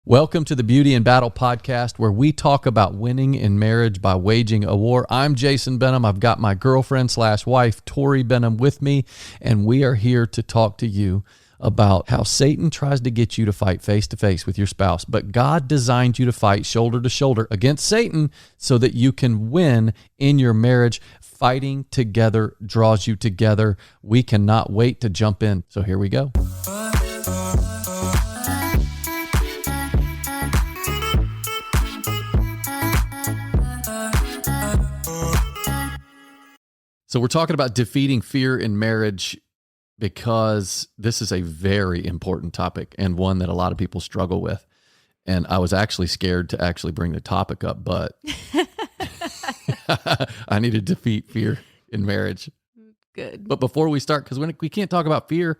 Welcome to the Beauty in Battle podcast, where we talk about winning in marriage by waging a war. I'm Jason Benham. I've got my girlfriend / wife, Tori Benham, with me, and we are here to talk to you about how Satan tries to get you to fight face to face with your spouse, but God designed you to fight shoulder to shoulder against Satan so that you can win in your marriage. Fighting together draws you together. We cannot wait to jump in. So here we go. So we're talking about defeating fear in marriage because this is a very important topic and one that a lot of people struggle with. And I was actually scared to actually bring the topic up, but I need to defeat fear in marriage. Good. But before we start, because we can't talk about fear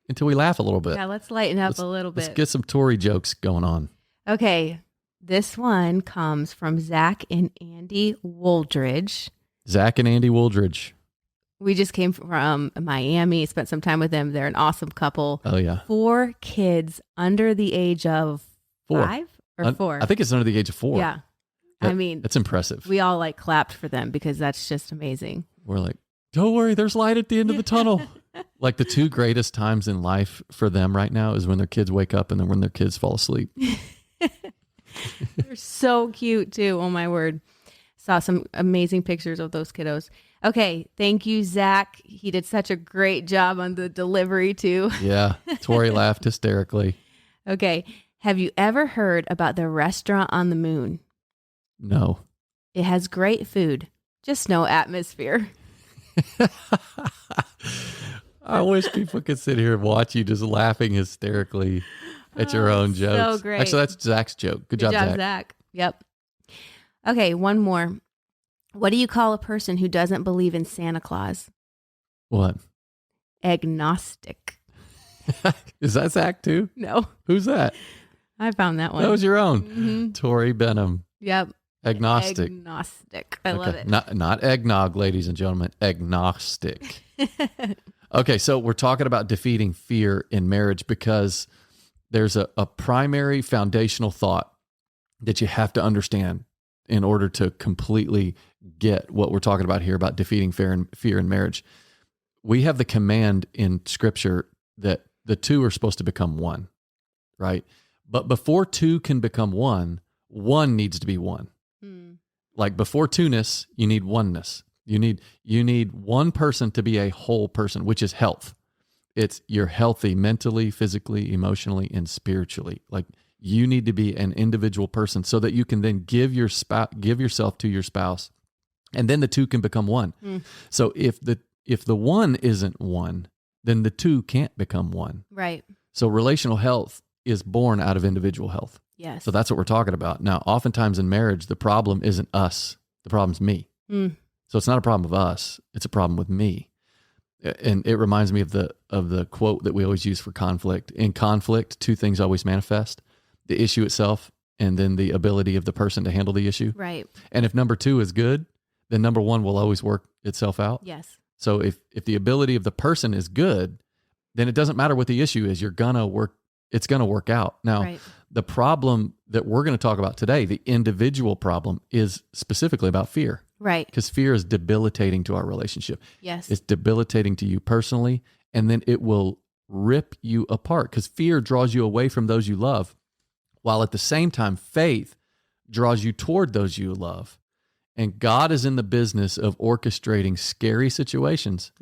until we laugh a little bit. Yeah, let's lighten up a little bit. Let's get some Tory jokes going on. Okay, this one comes from Zach and Andy Woldridge. Zach and Andy Woldridge. We just came from Miami, spent some time with them. They're an awesome couple. Oh, yeah. 4 kids under the age of 4. 5 or 4. I think it's under the age of 4. Yeah. I mean, that's impressive. We all clapped for them because that's just amazing. We're like, don't worry, there's light at the end of the tunnel. Like the 2 greatest times in life for them right now is when their kids wake up and then when their kids fall asleep. They're so cute too. Oh my word. Saw some amazing pictures of those kiddos. Okay. Thank you, Zach. He did such a great job on the delivery too. Yeah. Tori laughed hysterically. Okay. Have you ever heard about the restaurant on the moon? No. It has great food, just no atmosphere. I wish people could sit here and watch you just laughing hysterically at your own jokes. So great. Actually, that's Zach's joke. Good job, Zach. Yep. Okay, one more. What do you call a person who doesn't believe in Santa Claus? What? Agnostic. Is that Zach too? No. Who's that? I found that one. That was your own. Mm-hmm. Tori Benham. Yep. Agnostic. I love it. Not eggnog, ladies and gentlemen. Agnostic. Okay, so we're talking about defeating fear in marriage because there's a primary foundational thought that you have to understand in order to completely get what we're talking about here about defeating fear in marriage. We have the command in Scripture that the 2 are supposed to become 1, right? But before 2 can become 1, 1 needs to be 1. Like before 2-ness, you need oneness. You need one person to be a whole person, which is health. You're healthy mentally, physically, emotionally, and spiritually. Like you need to be an individual person so that you can then give yourself to your spouse, and then the 2 can become 1. So if the 1 isn't 1, then the 2 can't become 1. Right. So relational health is born out of individual health. Yes. So that's what we're talking about. Now, oftentimes in marriage, the problem isn't us. The problem's me. So it's not a problem of us. It's a problem with me. And it reminds me of the quote that we always use for conflict. In conflict, 2 things always manifest: the issue itself and then the ability of the person to handle the issue. Right. And if number 2 is good, then number 1 will always work itself out. Yes. So if the ability of the person is good, then it doesn't matter what the issue is. It's going to work out. Now, right. The problem that we're going to talk about today, the individual problem, is specifically about fear. Right. Because fear is debilitating to our relationship. Yes. It's debilitating to you personally, and then it will rip you apart because fear draws you away from those you love, while at the same time, faith draws you toward those you love. And God is in the business of orchestrating scary situations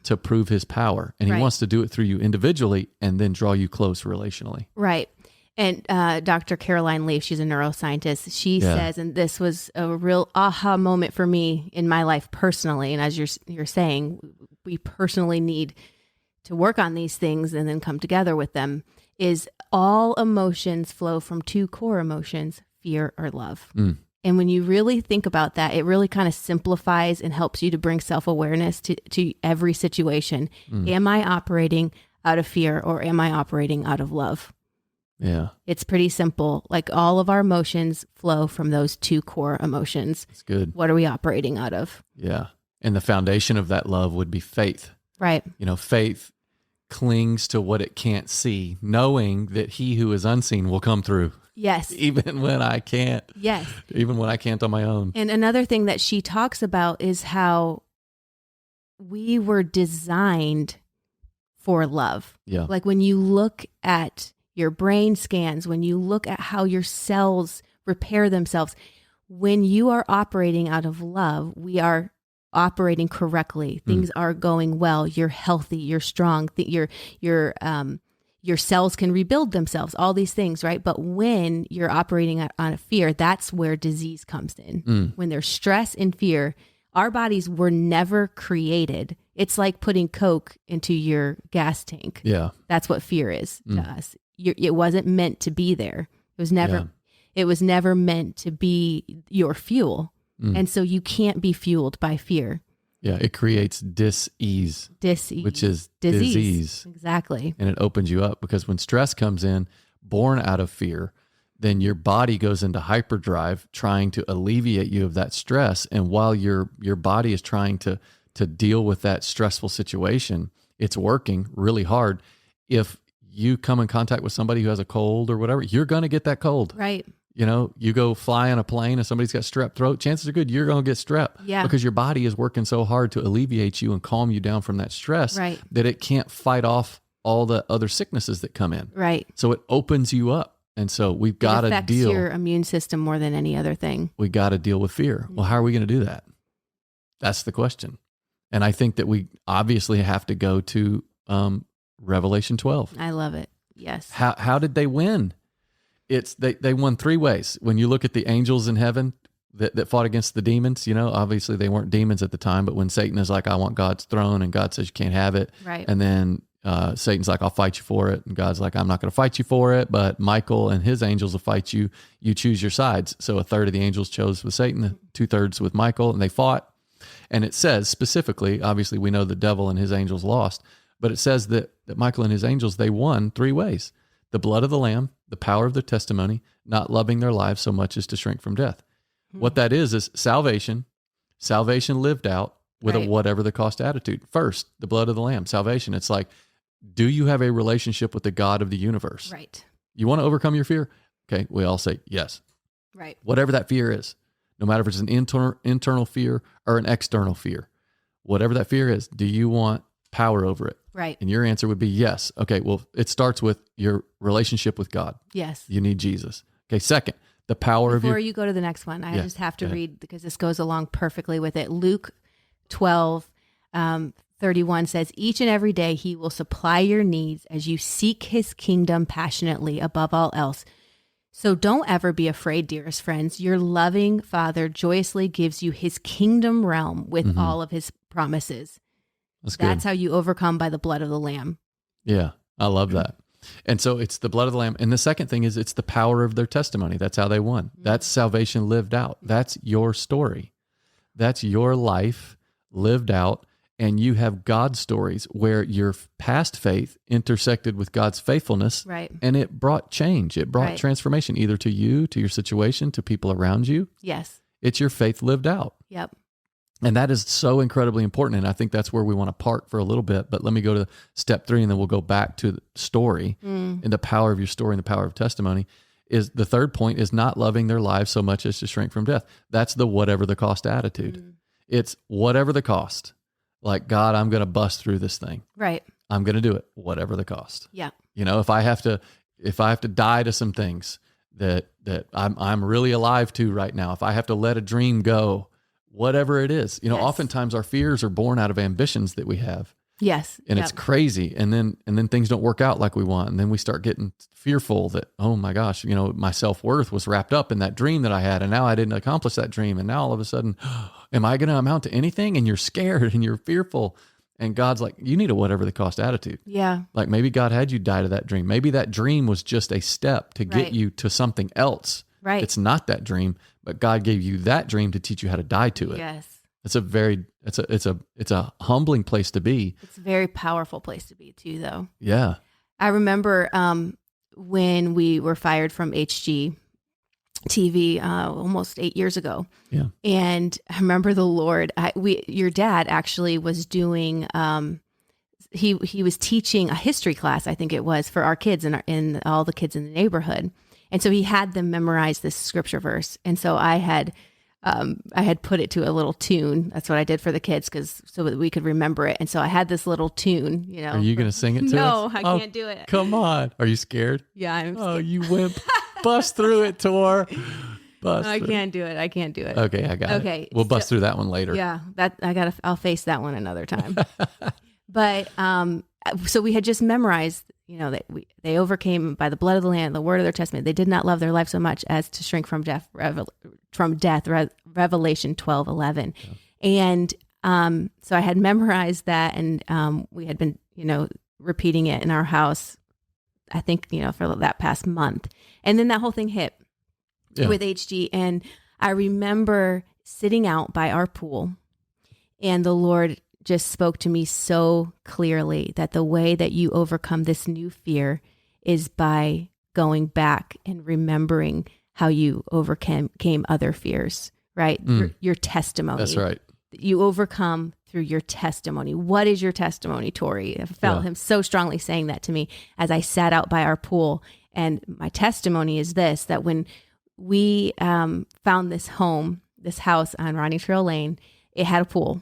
to prove his power. And he wants to do it through you individually and then draw you close relationally. Right. And Dr. Caroline Leaf, she's a neuroscientist. She says, and this was a real aha moment for me in my life personally. And as you're saying, we personally need to work on these things and then come together with them, is all emotions flow from 2 core emotions, fear or love. And when you really think about that, it really kind of simplifies and helps you to bring self-awareness to every situation. Am I operating out of fear or am I operating out of love? Yeah. It's pretty simple. Like all of our emotions flow from those 2 core emotions. That's good. What are we operating out of? Yeah. And the foundation of that love would be faith. Right. Faith clings to what it can't see, knowing that he who is unseen will come through. Yes. Even when I can't. Yes. Even when I can't on my own. And another thing that she talks about is how we were designed for love. Yeah. Like when you look at your brain scans, when you look at how your cells repair themselves, when you are operating out of love, we are operating correctly. Things are going well. You're healthy. You're strong. Your cells can rebuild themselves. All these things, right? But when you're operating on a fear, that's where disease comes in. When there's stress and fear, our bodies were never created. It's like putting Coke into your gas tank. Yeah. That's what fear is to us. It wasn't meant to be there. It was never. Yeah. It was never meant to be your fuel. And so you can't be fueled by fear. Yeah, it creates dis-ease, which is disease. Exactly. And it opens you up because when stress comes in, born out of fear, then your body goes into hyperdrive trying to alleviate you of that stress. And while your body is trying to deal with that stressful situation, it's working really hard. If you come in contact with somebody who has a cold or whatever, you're going to get that cold. Right. You know, you go fly on a plane and somebody's got strep throat, chances are good you're going to get strep. Yeah. Because your body is working so hard to alleviate you and calm you down from that stress that it can't fight off all the other sicknesses that come in. Right. So it opens you up. And so we've got to deal. It affects your immune system more than any other thing. We got to deal with fear. Well, how are we going to do that? That's the question. And I think that we obviously have to go to Revelation 12. I love it. Yes. How did they win? They won three ways. When you look at the angels in heaven that fought against the demons, you know, obviously they weren't demons at the time, but when Satan is like, I want God's throne, and God says you can't have it. Right. And then Satan's like, I'll fight you for it. And God's like, I'm not going to fight you for it, but Michael and his angels will fight you. You choose your sides. So a third of the angels chose with Satan, 2/3 with Michael, and they fought. And it says specifically, obviously we know the devil and his angels lost, but it says that Michael and his angels, they won three ways: the blood of the Lamb, the power of their testimony, not loving their lives so much as to shrink from death. What that is salvation lived out with a whatever the cost attitude. First, the blood of the Lamb, salvation. It's like, do you have a relationship with the God of the universe? Right. You want to overcome your fear? Okay, we all say yes. Right. Whatever that fear is, no matter if it's an internal fear or an external fear, whatever that fear is, do you want power over it? Right. And your answer would be yes. Okay, well, it starts with your relationship with God. Yes. You need Jesus. Okay, second, the power of your... Before you go to the next one, I just have to read, because this goes along perfectly with it. Luke 12:31 says, each and every day he will supply your needs as you seek his kingdom passionately above all else. So don't ever be afraid, dearest friends. Your loving Father joyously gives you his kingdom realm with all of his promises. That's how you overcome, by the blood of the Lamb. Yeah, I love that. And so it's the blood of the Lamb. And the second thing is it's the power of their testimony. That's how they won. That's salvation lived out. That's your story. That's your life lived out. And you have God's stories where your past faith intersected with God's faithfulness. Right. And it brought change. It brought transformation, either to you, to your situation, to people around you. Yes. It's your faith lived out. Yep. And that is so incredibly important. And I think that's where we want to park for a little bit. But let me go to step 3, and then we'll go back to the story and the power of your story and the power of testimony. Is the third point is not loving their lives so much as to shrink from death. That's the whatever the cost attitude. It's whatever the cost. Like, God, I'm going to bust through this thing. Right. I'm going to do it, whatever the cost. Yeah. You know, if I have to die to some things that I'm really alive to right now, if I have to let a dream go, whatever it is, you know, oftentimes our fears are born out of ambitions that we have. Yes. And it's crazy. And then things don't work out like we want. And then we start getting fearful that, oh my gosh, you know, my self-worth was wrapped up in that dream that I had. And now I didn't accomplish that dream. And now all of a sudden, am I going to amount to anything? And you're scared and you're fearful. And God's like, you need a whatever the cost attitude. Yeah. Like maybe God had you die to that dream. Maybe that dream was just a step to get you to something else. Right. It's not that dream, but God gave you that dream to teach you how to die to it. Yes. It's a humbling place to be. It's a very powerful place to be too, though. Yeah. I remember when we were fired from HG TV almost 8 years ago. Yeah. And I remember the Lord, your dad actually was doing, he was teaching a history class, I think it was, for our kids and all the kids in the neighborhood. And so he had them memorize this scripture verse. And so I had put it to a little tune. That's what I did for the kids so that we could remember it. And so I had this little tune, Are you going to sing it to us? No, I can't do it. Come on. Are you scared? Yeah, I'm scared. Oh, you wimp. Bust through it, Tor. I can't do it. Okay, I got it. We'll bust through that one later. Yeah, I'll face that one another time. But so we had just memorized, that they overcame by the blood of the Lamb, the word of their testimony. They did not love their life so much as to shrink from death. Revelation 12:11. Yeah. And so I had memorized that, and we had been, repeating it in our house, I think, for that past month. And then that whole thing hit with HG. And I remember sitting out by our pool, and the Lord just spoke to me so clearly that the way that you overcome this new fear is by going back and remembering how you overcame other fears, right? Your testimony. That's right. You overcome through your testimony. What is your testimony, Tori? I felt him so strongly saying that to me as I sat out by our pool. And my testimony is this, that when we found this house on Ronnie Trail Lane, it had a pool.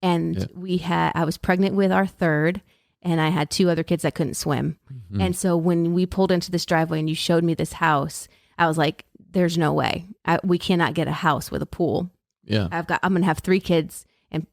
And I was pregnant with our third, and I had 2 other kids that couldn't swim. Mm-hmm. And so when we pulled into this driveway and you showed me this house, I was like, there's no way. We cannot get a house with a pool. Yeah. I'm going to have 3 kids, and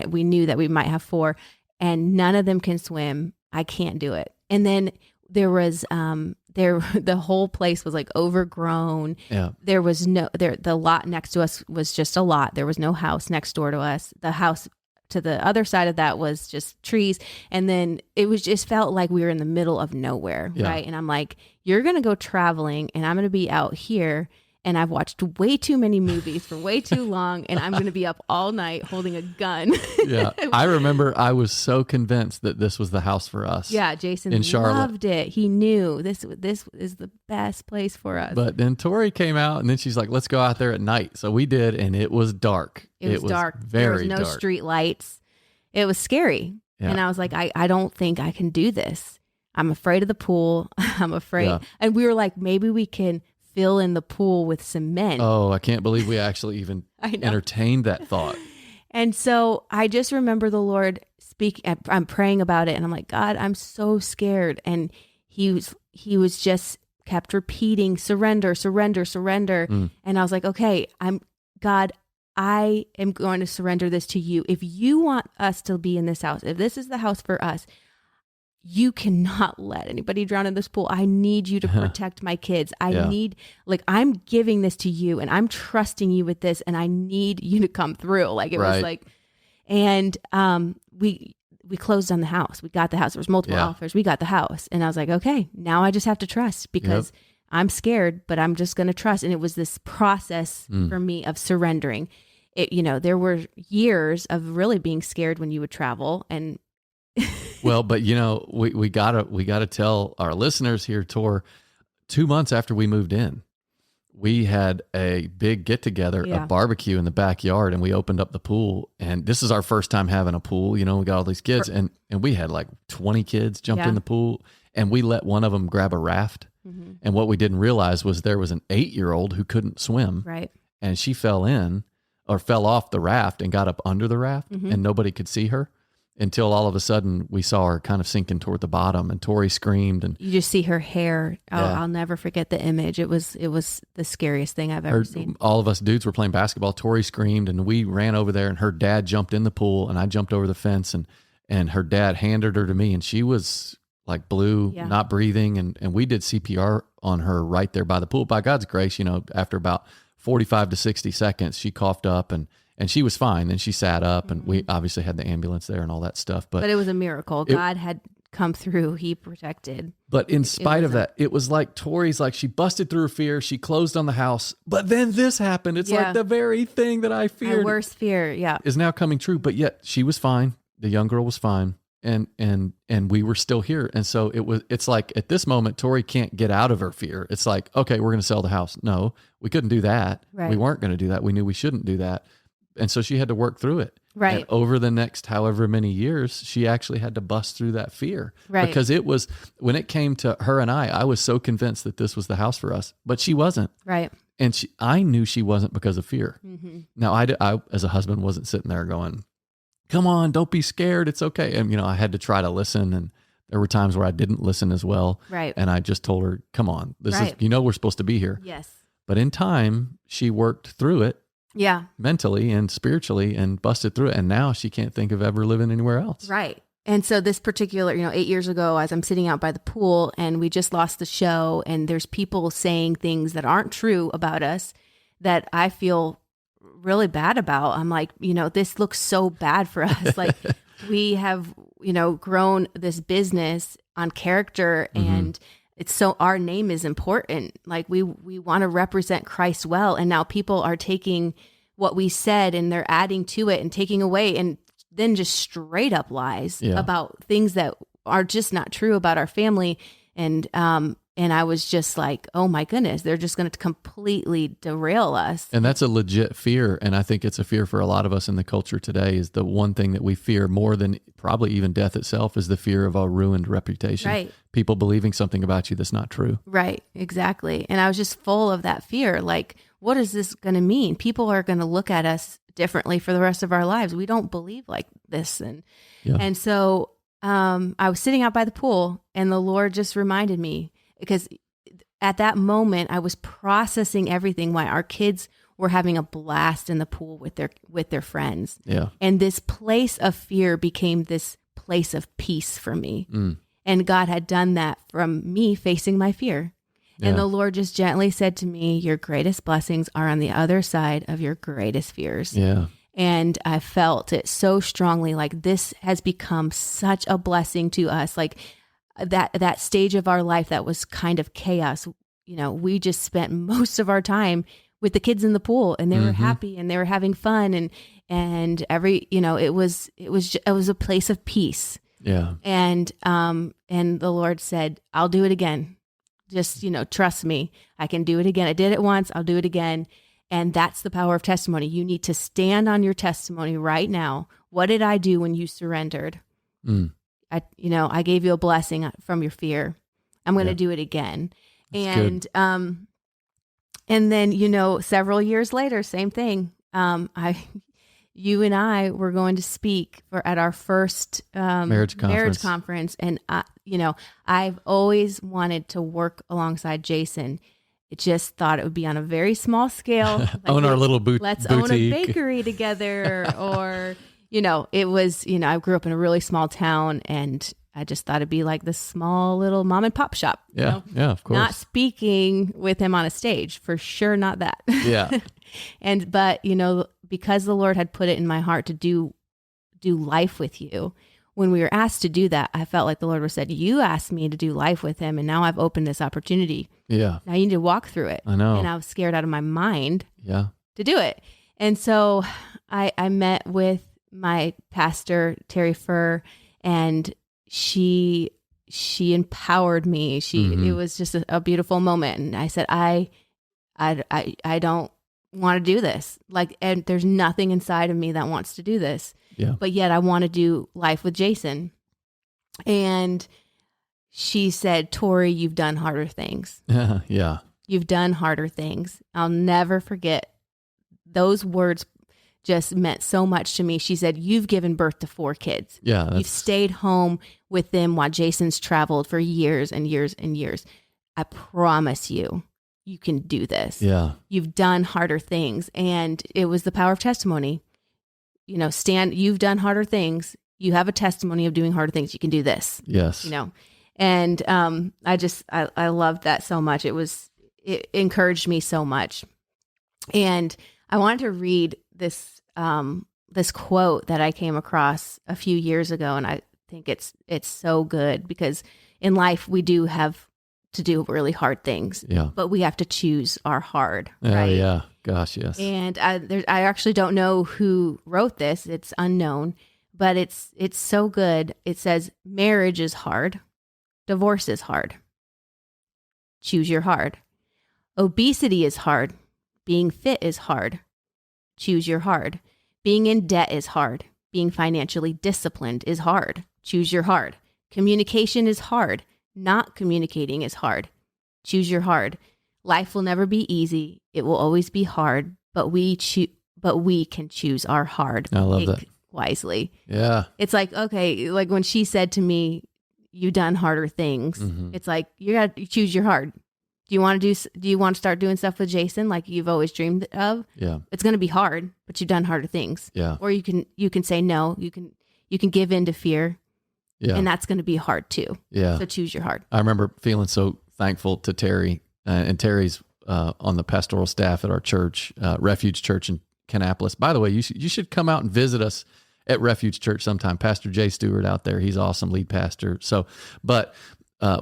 we knew that we might have 4, and none of them can swim. I can't do it. And then there was, the whole place was like overgrown. Yeah. There was the lot next to us was just a lot. There was no house next door to us. The house to the other side of that was just trees. And then it was just felt like we were in the middle of nowhere. Yeah. Right. And I'm like, you're going to go traveling and I'm going to be out here. And I've watched way too many movies for way too long. And I'm going to be up all night holding a gun. Yeah. I remember I was so convinced that this was the house for us. Yeah. Jason in Charlotte. Loved it. He knew this is the best place for us. But then Tori came out and then she's like, let's go out there at night. So we did. And it was dark. It was dark. Very dark. There was no street lights. It was scary. Yeah. And I was like, I don't think I can do this. I'm afraid of the pool. I'm afraid. Yeah. And we were like, maybe we can fill in the pool with cement. Oh, I can't believe we actually even entertained that thought. And so I just remember the Lord speaking. I'm praying about it, and I'm like, God, I'm so scared. And he was just kept repeating, surrender, surrender, surrender. And I was like, okay, God, I am going to surrender this to you. If you want us to be in this house, if this is the house for us, you cannot let anybody drown in this pool. I need you to protect my kids. I'm giving this to you and I'm trusting you with this and I need you to come through. Like it was like, and we closed on the house. We got the house. There was multiple offers. We got the house. And I was like, okay, now I just have to trust because I'm scared, but I'm just going to trust. And it was this process for me of surrendering. There were years of really being scared when you would travel and well, but we gotta tell our listeners here, Tor, 2 months after we moved in, we had a big get together, a barbecue in the backyard, and we opened up the pool. And this is our first time having a pool. We got all these kids, and we had like 20 kids jumped in the pool, and we let one of them grab a raft. Mm-hmm. And what we didn't realize was there was an 8-year-old who couldn't swim, right? And she fell off the raft and got up under the raft, and nobody could see her. Until all of a sudden we saw her kind of sinking toward the bottom, and Tori screamed, and you just see her hair. I'll never forget the image. It was the scariest thing I've ever seen. All of us dudes were playing basketball. Tori screamed, and we ran over there, and her dad jumped in the pool, and I jumped over the fence, and her dad handed her to me, and she was like blue, not breathing, and we did CPR on her right there by the pool. By God's grace, after about 45 to 60 seconds, she coughed up and she was fine. Then she sat up, and we obviously had the ambulance there and all that stuff. But it was a miracle. God had come through. He protected. But in spite of that, it was like Tori's like, she busted through her fear. She closed on the house. But then this happened. It's like the very thing that I feared. My worst fear, is now coming true. But yet she was fine. The young girl was fine. And we were still here. And so it's like at this moment, Tori can't get out of her fear. It's like, okay, we're going to sell the house. No, we couldn't do that. Right. We weren't going to do that. We knew we shouldn't do that. And so she had to work through it. Right. And over the next however many years, she actually had to bust through that fear. Right. Because it was, when it came to her and I was so convinced that this was the house for us, but she wasn't. Right. And I knew she wasn't because of fear. Mm-hmm. Now, I, as a husband, wasn't sitting there going, come on, don't be scared. It's okay. And, I had to try to listen. And there were times where I didn't listen as well. Right. And I just told her, come on, this right. is, we're supposed to be here. Yes. But in time, she worked through it. Yeah. Mentally and spiritually and busted through it. And now she can't think of ever living anywhere else. Right. And so this particular, 8 years ago, as I'm sitting out by the pool and we just lost the show and there's people saying things that aren't true about us that I feel really bad about. I'm like, this looks so bad for us. Like we have, grown this business on character and it's so our name is important. Like we want to represent Christ well. And now people are taking what we said and they're adding to it and taking away and then just straight up lies about things that are just not true about our family. And I was just like, oh my goodness, they're just going to completely derail us. And that's a legit fear. And I think it's a fear for a lot of us in the culture today is the one thing that we fear more than probably even death itself is the fear of a ruined reputation. Right. People believing something about you that's not true. Right. Exactly. And I was just full of that fear. Like, what is this going to mean? People are going to look at us differently for the rest of our lives. We don't believe like this. And so I was sitting out by the pool and the Lord just reminded me, because at that moment I was processing everything while our kids were having a blast in the pool with their friends. Yeah. And this place of fear became this place of peace for me. And God had done that from me facing my fear. And the Lord just gently said to me, your greatest blessings are on the other side of your greatest fears. Yeah. And I felt it so strongly, like this has become such a blessing to us. Like that stage of our life that was kind of chaos, we just spent most of our time with the kids in the pool and they were happy and they were having fun and every, it was a place of peace. Yeah. And the Lord said, I'll do it again. Just, trust me, I can do it again. I did it once, I'll do it again. And that's the power of testimony. You need to stand on your testimony right now. What did I do when you surrendered? I gave you a blessing from your fear. I'm going to do it again. That's and then, several years later, same thing. You and I were going to speak at our first marriage conference. And, I've always wanted to work alongside Jason. It just thought it would be on a very small scale. Like own our little boutique. Let's own a bakery together. Or, it was, I grew up in a really small town and I just thought it'd be like this small little mom and pop shop. Yeah. Yeah, of course. Not speaking with him on a stage, for sure. Not that. Yeah. But because the Lord had put it in my heart to do life with you, when we were asked to do that, I felt like the Lord was said, you asked me to do life with him. And now I've opened this opportunity. Yeah. Now you need to walk through it. I know. And I was scared out of my mind to do it. And so I met with my pastor, Terry Furr, and she empowered me. It was just a beautiful moment. And I said, I don't want to do this. And there's nothing inside of me that wants to do this. Yeah. But yet I want to do life with Jason. And she said, Tori, you've done harder things. Yeah. You've done harder things. I'll never forget. Those words just meant so much to me. She said, you've given birth to 4 kids. Yeah. You've stayed home with them while Jason's traveled for years and years and years. I promise you can do this. Yeah. You've done harder things. And it was the power of testimony. You've done harder things. You have a testimony of doing harder things. You can do this. Yes. And I loved that so much. It encouraged me so much. And I wanted to read this quote that I came across a few years ago. And I think it's so good because in life we do have to do really hard things, but we have to choose our hard. Right? Yeah. Gosh, yes. And I actually don't know who wrote this. It's unknown, but it's so good. It says, marriage is hard. Divorce is hard. Choose your hard. Obesity is hard. Being fit is hard. Choose your hard. Being in debt is hard. Being financially disciplined is hard. Choose your hard. Communication is hard. Not communicating is hard. Choose your hard. Life will never be easy. It will always be hard, but we can choose our hard. I love that. Wisely. Yeah. It's like, okay, like when she said to me, "You done harder things." It's like, you got to choose your hard. Do you want to start doing stuff with Jason like you've always dreamed of? Yeah. It's going to be hard, but you've done harder things. Yeah. Or you can say no. You can give in to fear. Yeah. And that's going to be hard too. Yeah. So choose your hard. I remember feeling so thankful to Terry, and Terry's on the pastoral staff at our church, Refuge Church in Kannapolis. By the way, you should come out and visit us at Refuge Church sometime. Pastor Jay Stewart out there, he's awesome, lead pastor. So, but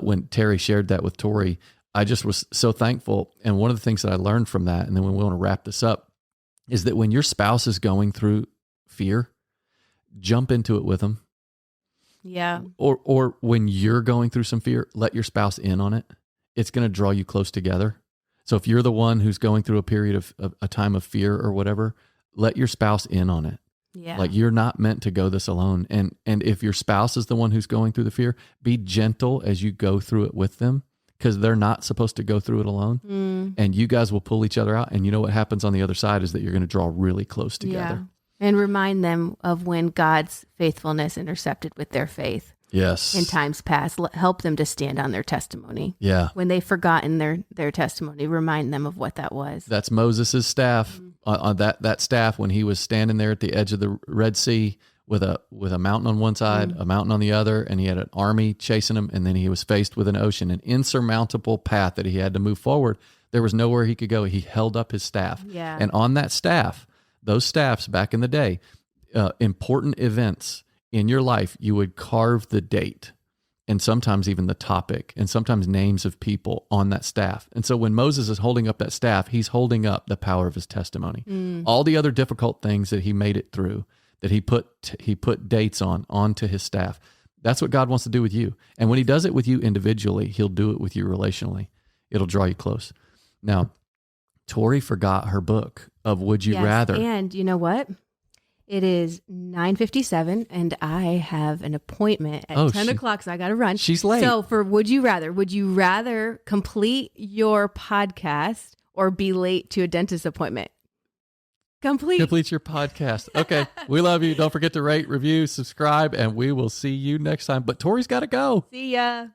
when Terry shared that with Tori, I just was so thankful. And one of the things that I learned from that, and then we want to wrap this up, is that when your spouse is going through fear, jump into it with them. Yeah. Or when you're going through some fear, let your spouse in on it. It's going to draw you close together. So if you're the one who's going through a period of a time of fear or whatever, let your spouse in on it. Yeah. Like, you're not meant to go this alone. And if your spouse is the one who's going through the fear, be gentle as you go through it with them, because they're not supposed to go through it alone. And you guys will pull each other out. And you know what happens on the other side is that you're going to draw really close together. Yeah. And remind them of when God's faithfulness intercepted with their faith. Yes. In times past. Help them to stand on their testimony. Yeah. When they've forgotten their testimony, remind them of what that was. That's Moses' staff. On that staff, when he was standing there at the edge of the Red Sea with a mountain on one side, a mountain on the other, and he had an army chasing him, and then he was faced with an ocean, an insurmountable path that he had to move forward. There was nowhere he could go. He held up his staff. Yeah. And on that staff, those staffs back in the day, important events in your life, you would carve the date and sometimes even the topic and sometimes names of people on that staff. And so when Moses is holding up that staff, he's holding up the power of his testimony. All the other difficult things that he made it through, that he put dates onto his staff. That's what God wants to do with you. And when he does it with you individually, he'll do it with you relationally. It'll draw you close. Now, Tori forgot her book of Would You Rather. And you know what? It is 9:57 and I have an appointment at 10 o'clock, so I got to run. She's late. So for would you rather complete your podcast or be late to a dentist appointment? Complete your podcast. Okay. We love you. Don't forget to rate, review, subscribe, and we will see you next time. But Tori's got to go. See ya.